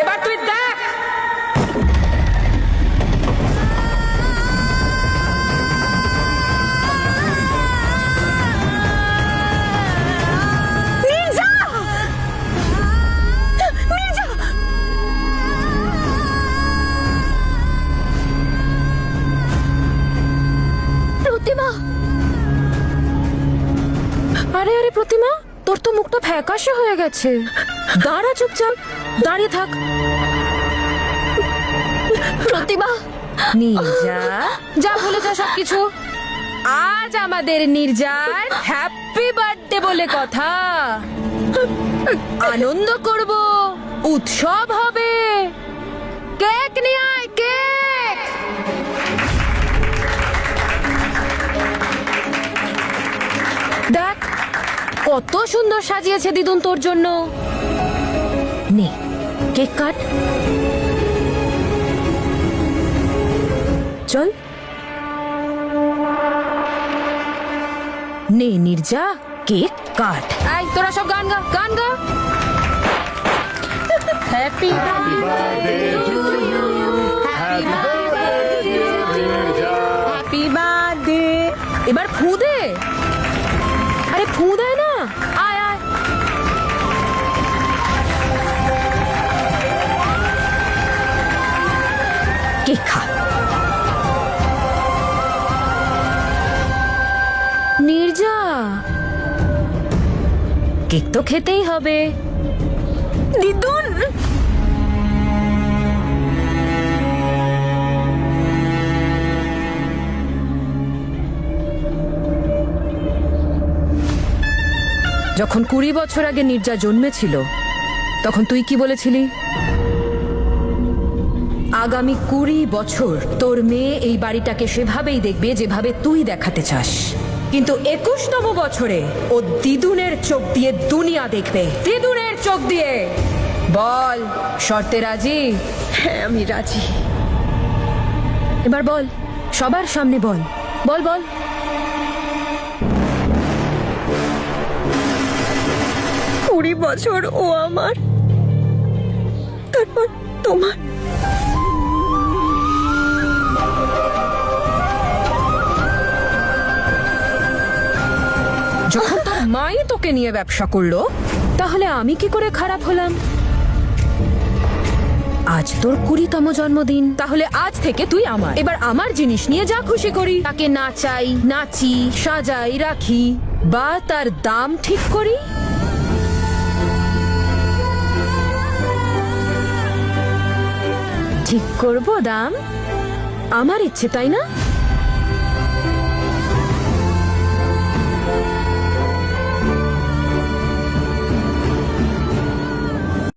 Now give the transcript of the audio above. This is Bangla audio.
এবার তুই দেখ। প্রতিমা, আরে আরে প্রতিমা, তোর তো মুখটা ফ্যাকাশে হয়ে গেছে। দাঁড়া চুপচাপ, দাঁড়িয়ে থাক। প্রতিমা, নির্জা, যা ভুলে যা সবকিছু। আজ আমাদের নির্জার হ্যাপি বার্থডে বলে কথা। আনন্দ করব, উৎসব হবে। কেক নিয়ে আয়, কেক। দেখ কত সুন্দর সাজিয়েছে দিদুন তোর জন্য। নে কেক কাট। চল নে নির্জা, কেক কাট। এই তোরা সব গান গা, গান গা। Happy birthday to you, happy birthday Nirja, happy birthday. এবার ফু দে। আরে ফু দে না, আয় আয়। কেক খা। নির্জা, কেক তো খেতেই হবে। দিদুন। যখন 20 বছর আগে নির্জা জন্মেছিল, তখন তুই কি বলেছিলি? আগামী 20 বছর তোর মেয়ে এই বাড়িটাকে সেভাবেই দেখবে যেভাবে তুই দেখাতে চাস। কিন্তু 21তম বছরে ও দিদুনের চোখ দিয়ে দুনিয়া দেখবে, দিদুনের চোখ দিয়ে। বল, শর্তে রাজি? হ্যাঁ, আমি রাজি। এবার বল, সবার সামনে বল, বল বল। 20 বছর ও আমার, তারপর তোমার। যখন তোর মাই তোকে নিয়ে ব্যবসা করলো, তাহলে আমি কি করে খারাপ হলাম? আজ তোর 20তম জন্মদিন, তাহলে আজ থেকে তুই আমার। এবার আমার জিনিস নিয়ে যা খুশি করি, তাকে নাচাই, নাচি, সাজাই, রাখি, বা তার দাম ঠিক করি। ঠিক করব দাম, আমার ইচ্ছে, তাই না?